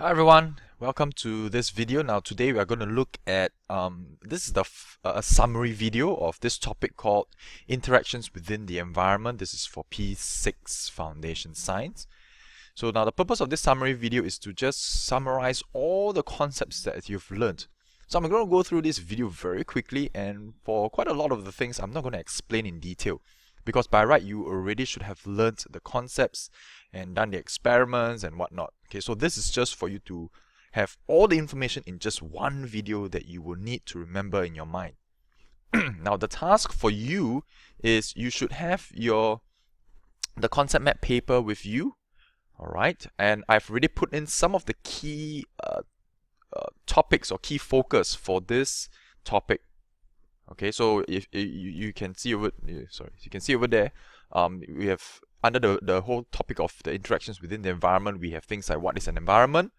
Hi everyone, welcome to this video. Now today we are going to look at this is a summary video of this topic called interactions within the environment. This is for P6 Foundation Science. So now the purpose of this summary video is to just summarize all the concepts that you've learned. So I'm going to go through this video very quickly, and for quite a lot of the things I'm not going to explain in detail, because by right you already should have learned the concepts and done the experiments and whatnot. Okay, so this is just for you to have all the information in just one video that you will need to remember in your mind. Now the task for you is you should have the concept map paper with you, alright, and I've already put in some of the key topics or key focus for this topic. Okay, so if you can see over there, we have under the whole topic of the interactions within the environment, we have things like what is an environment,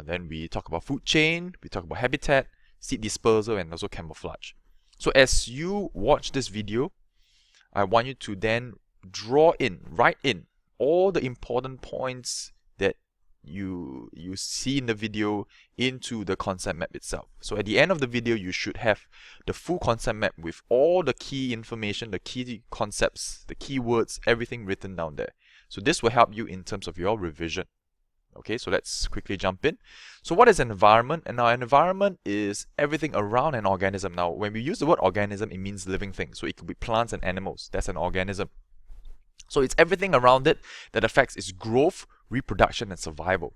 then we talk about food chain, we talk about habitat, seed dispersal, and also camouflage. So as you watch this video, I want you to then write in all the important points that you see in the video into the concept map itself. So at the end of the video, you should have the full concept map with all the key information, the key concepts, the keywords, everything written down there. So this will help you in terms of your revision. Okay, so let's quickly jump in. So what is an environment? And now an environment is everything around an organism. Now when we use the word organism, it means living things. So it could be plants and animals. That's an organism. So it's everything around it that affects its growth, reproduction, and survival.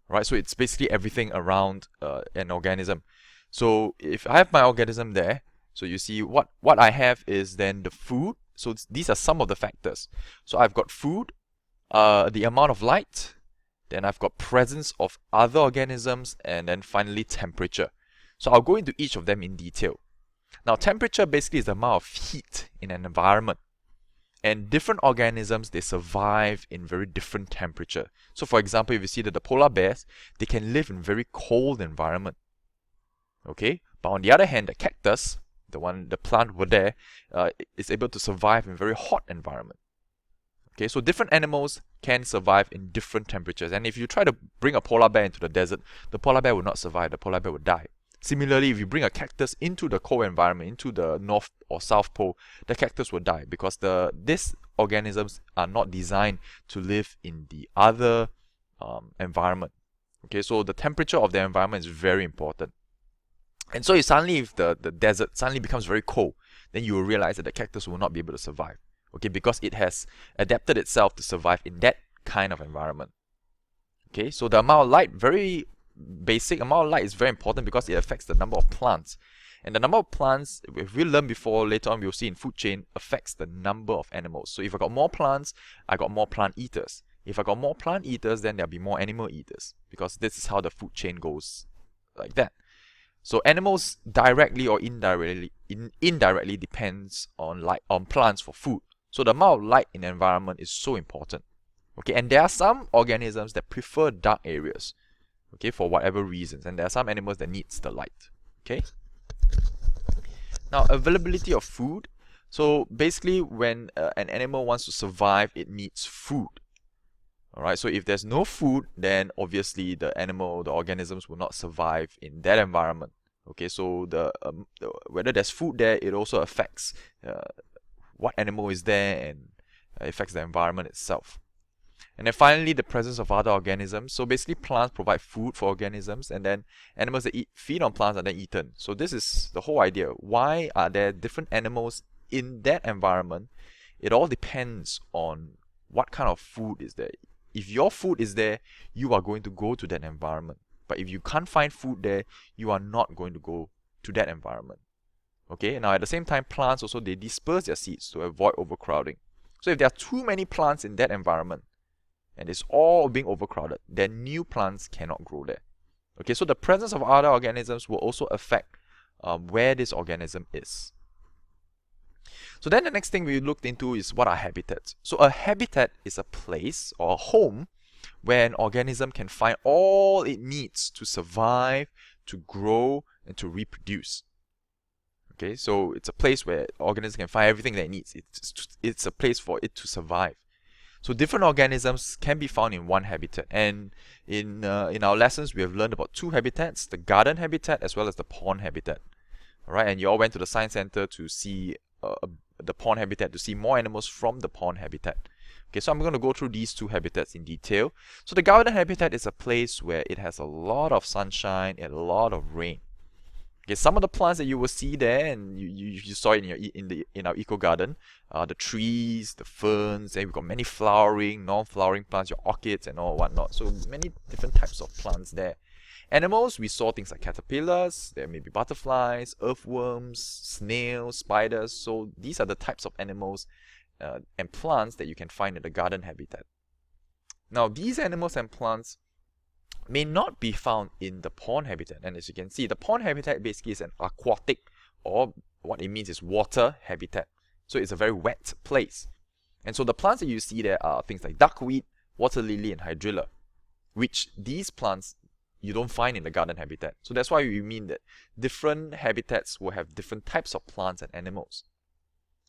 Right? So it's basically everything around an organism. So if I have my organism there, so you see what I have is then the food. So these are some of the factors. So I've got food, the amount of light, then I've got presence of other organisms, and then finally temperature. So I'll go into each of them in detail. Now temperature basically is the amount of heat in an environment. And different organisms, they survive in very different temperature. So for example, if you see that the polar bears, they can live in very cold environment. Okay, but on the other hand, the cactus, the plant over there, is able to survive in very hot environment. Okay, so different animals can survive in different temperatures. And if you try to bring a polar bear into the desert, the polar bear will not survive, the polar bear will die. Similarly, if you bring a cactus into the cold environment, into the North or South Pole, the cactus will die because these organisms are not designed to live in the other environment. Okay, so the temperature of the environment is very important. And so if the desert suddenly becomes very cold, then you will realize that the cactus will not be able to survive. Okay, because it has adapted itself to survive in that kind of environment. Okay, so the amount of light, very basic amount of light, is very important because it affects the number of plants. And the number of plants, if we learn before, later on we'll see in food chain, affects the number of animals. So if I got more plants, I got more plant eaters. If I got more plant eaters, then there'll be more animal eaters, because this is how the food chain goes, like that. So animals directly or indirectly depends on plants for food. So the amount of light in the environment is so important. Okay, and there are some organisms that prefer dark areas. Okay, for whatever reasons, and there are some animals that needs the light. Okay. Now, availability of food. So basically, when an animal wants to survive, it needs food. All right. So if there's no food, then obviously the organisms will not survive in that environment. Okay. So whether there's food there, it also affects what animal is there and affects the environment itself. And then finally, the presence of other organisms. So basically, plants provide food for organisms, and then animals that feed on plants are then eaten. So this is the whole idea. Why are there different animals in that environment? It all depends on what kind of food is there. If your food is there, you are going to go to that environment. But if you can't find food there, you are not going to go to that environment. Okay, now at the same time, plants also, they disperse their seeds to avoid overcrowding. So if there are too many plants in that environment, and it's all being overcrowded, then new plants cannot grow there. Okay, so the presence of other organisms will also affect where this organism is. So then the next thing we looked into is what are habitats. So a habitat is a place or a home where an organism can find all it needs to survive, to grow, and to reproduce. Okay, so it's a place where organisms can find everything that it needs. It's a place for it to survive. So different organisms can be found in one habitat, and in our lessons we have learned about two habitats: the garden habitat as well as the pond habitat. All right, and you all went to the science center to see the pond habitat, to see more animals from the pond habitat. Okay, so I'm going to go through these two habitats in detail. So the garden habitat is a place where it has a lot of sunshine and a lot of rain. Okay, some of the plants that you will see there, and you saw it in our eco garden, the trees, the ferns, and we've got many flowering, non-flowering plants, your orchids and all whatnot. So many different types of plants there. Animals, we saw things like caterpillars, there may be butterflies, earthworms, snails, spiders. So these are the types of animals and plants that you can find in the garden habitat. Now these animals and plants may not be found in the pond habitat, and as you can see, the pond habitat basically is an aquatic, or what it means is water habitat. So it's a very wet place, and so the plants that you see there are things like duckweed, water lily, and hydrilla, which these plants you don't find in the garden habitat. So that's why we mean that different habitats will have different types of plants and animals.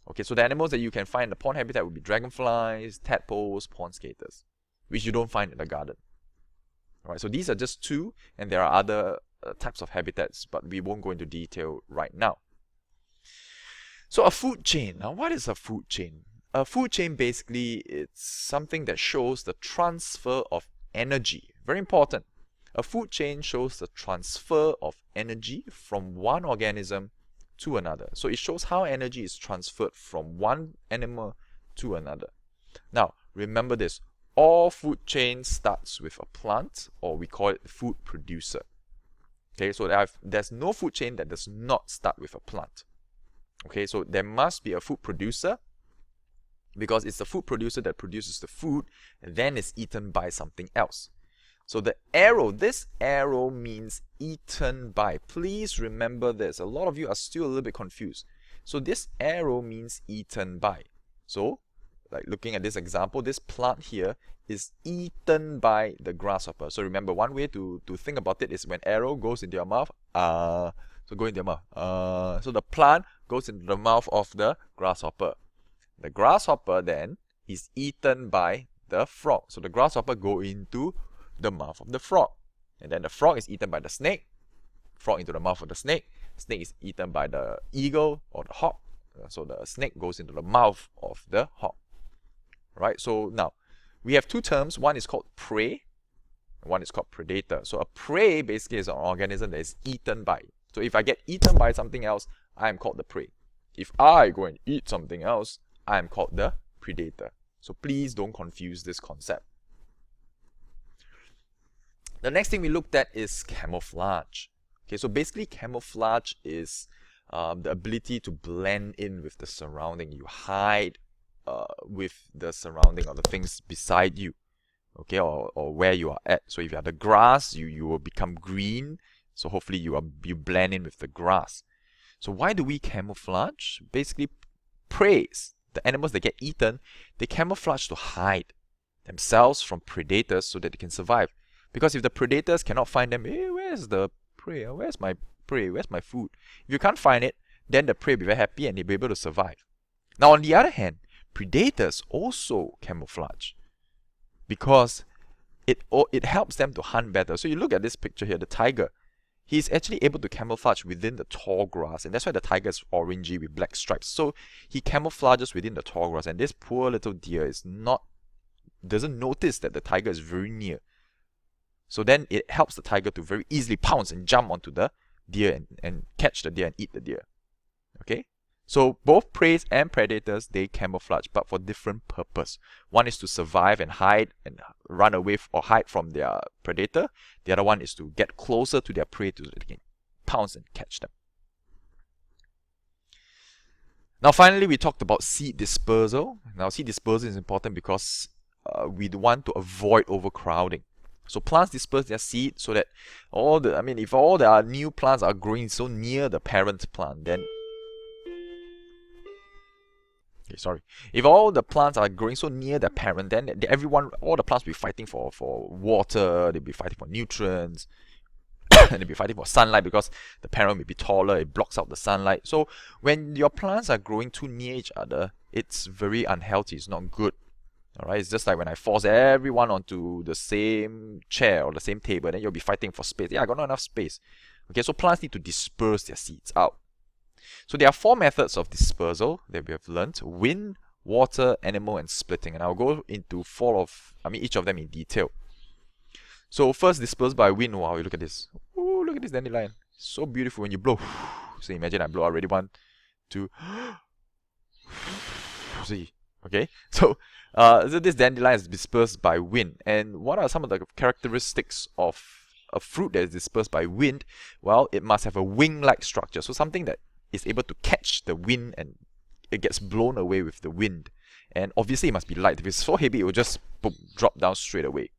Okay, so the animals that you can find in the pond habitat would be dragonflies, tadpoles, pond skaters, which you don't find in the garden. Alright, so these are just two, and there are other types of habitats, but we won't go into detail right now. So a food chain. Now, what is a food chain? A food chain basically it's something that shows the transfer of energy. Very important. A food chain shows the transfer of energy from one organism to another. So it shows how energy is transferred from one animal to another. Now, remember this. All food chain starts with a plant, or we call it food producer. Okay, so there's no food chain that does not start with a plant. Okay, so there must be a food producer, because it's the food producer that produces the food and then is eaten by something else. So the arrow, this arrow means eaten by. Please remember this. A lot of you are still a little bit confused. So this arrow means eaten by. So like looking at this example, this plant here is eaten by the grasshopper. So remember, one way to think about it is when arrow goes into your mouth, so go into your mouth. So the plant goes into the mouth of the grasshopper. The grasshopper then is eaten by the frog. So the grasshopper go into the mouth of the frog. And then the frog is eaten by the snake. Frog into the mouth of the snake. Snake is eaten by the eagle or the hawk. So the snake goes into the mouth of the hawk. Right, so now we have two terms. One is called prey, and one is called predator. So a prey basically is an organism that is eaten by. So if I get eaten by something else, I am called the prey. If I go and eat something else, I am called the predator. So please don't confuse this concept. The next thing we looked at is camouflage. Okay, so basically camouflage is the ability to blend in with the surrounding. You hide with the surrounding or the things beside you, okay, or where you are at. So if you are the grass, you will become green. So hopefully you blend in with the grass. So why do we camouflage? Basically, preys, the animals that get eaten, they camouflage to hide themselves from predators so that they can survive. Because if the predators cannot find them, hey, where's the prey? Where's my prey? Where's my food? If you can't find it, then the prey will be very happy and they'll be able to survive. Now on the other hand, predators also camouflage because it helps them to hunt better. So you look at this picture here, the tiger. He's actually able to camouflage within the tall grass, and that's why the tiger is orangey with black stripes. So he camouflages within the tall grass, and this poor little deer doesn't notice that the tiger is very near. So then it helps the tiger to very easily pounce and jump onto the deer and catch the deer and eat the deer. Okay? So both prey and predators, they camouflage, but for different purpose. One is to survive and hide and run away or hide from their predator. The other one is to get closer to their prey so they can pounce and catch them. Now finally, we talked about seed dispersal. Now seed dispersal is important because we want to avoid overcrowding. So plants disperse their seed so that if all the new plants are growing so near the parent plant, then if all the plants are growing so near the parent, then all the plants will be fighting for water, they'll be fighting for nutrients, and they'll be fighting for sunlight because the parent may be taller, it blocks out the sunlight. So when your plants are growing too near each other, it's very unhealthy, it's not good. Alright, it's just like when I force everyone onto the same chair or the same table, then you'll be fighting for space. Yeah, I got not enough space. Okay, so plants need to disperse their seeds out. So there are 4 methods of dispersal that we have learned: wind, water, animal, and splitting. And I'll go into each of them in detail. So first, dispersed by wind. Wow, you look at this. Ooh, look at this dandelion. So beautiful when you blow. So imagine I blow already 1, 2. See, okay. So this dandelion is dispersed by wind. And what are some of the characteristics of a fruit that is dispersed by wind? Well, it must have a wing-like structure. So something that is able to catch the wind and it gets blown away with the wind. And obviously it must be light. If it's so heavy, it will just boom, drop down straight away.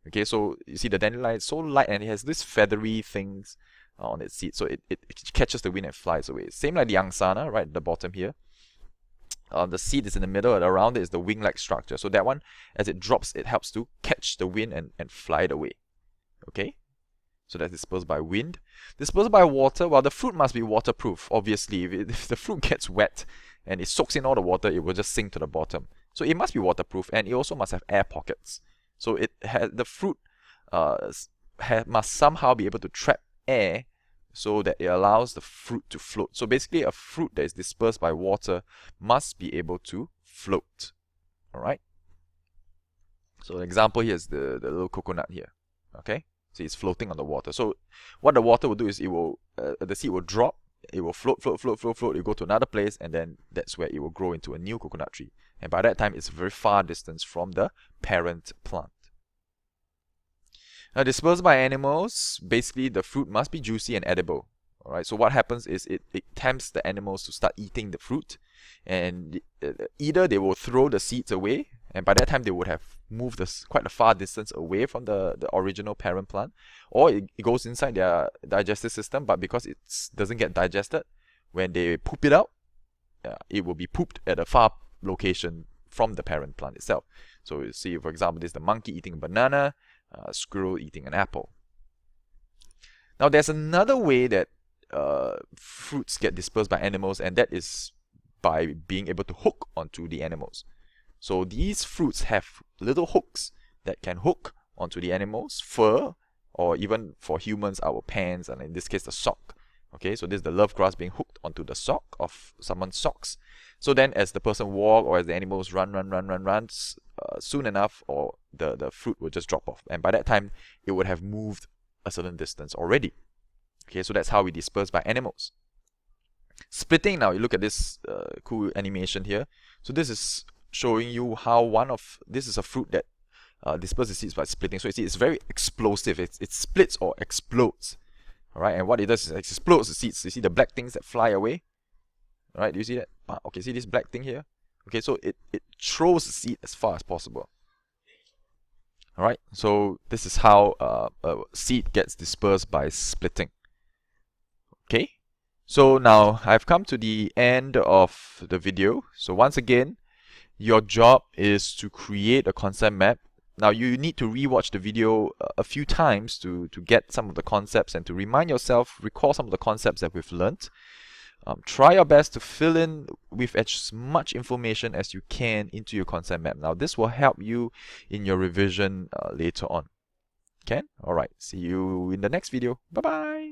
Okay, so you see the dandelion is so light and it has these feathery things on its seed. So it catches the wind and flies away. Same like the angsana right at the bottom here. The seed is in the middle and around it is the wing-like structure. So that one, as it drops, it helps to catch the wind and fly it away. Okay? So that's dispersed by wind. Dispersed by water, well, the fruit must be waterproof, obviously. If the fruit gets wet and it soaks in all the water, it will just sink to the bottom. So it must be waterproof, and it also must have air pockets. So the fruit must somehow be able to trap air so that it allows the fruit to float. So basically, a fruit that is dispersed by water must be able to float. Alright? So an example here is the little coconut here. Okay? So it's floating on the water. So what the water will do is the seed will drop, it will float, it will go to another place, and then that's where it will grow into a new coconut tree. And by that time, it's a very far distance from the parent plant. Now, dispersed by animals, basically the fruit must be juicy and edible. Alright, so what happens is it tempts the animals to start eating the fruit, and either they will throw the seeds away, and by that time they would have moved quite a far distance away from the original parent plant, or it goes inside their digestive system, but because it doesn't get digested, when they poop it out, it will be pooped at a far location from the parent plant itself. So you see, for example, this is the monkey eating a banana, squirrel eating an apple. Now there's another way that fruits get dispersed by animals, and that is by being able to hook onto the animals. So these fruits have little hooks that can hook onto the animal's fur, or even for humans, our pants, and in this case, the sock. Okay, so this is the love grass being hooked onto the sock of someone's socks. So then as the person walks, or as the animals run, soon enough, or the fruit will just drop off. And by that time, it would have moved a certain distance already. Okay, so that's how we disperse by animals. Splitting, now you look at this cool animation here. So this is showing you how this is a fruit that disperses seeds by splitting. So you see, it's very explosive. It splits or explodes. Alright, and what it does is it explodes the seeds. You see the black things that fly away? Alright, do you see that? Okay, see this black thing here? Okay, so it throws the seed as far as possible. Alright, so this is how a seed gets dispersed by splitting. Okay, so now I've come to the end of the video. So once again, your job is to create a concept map. Now you need to rewatch the video a few times to get some of the concepts and to remind yourself, recall some of the concepts that we've learnt. Try your best to fill in with as much information as you can into your concept map. Now this will help you in your revision later on. Okay? Alright, see you in the next video. Bye bye!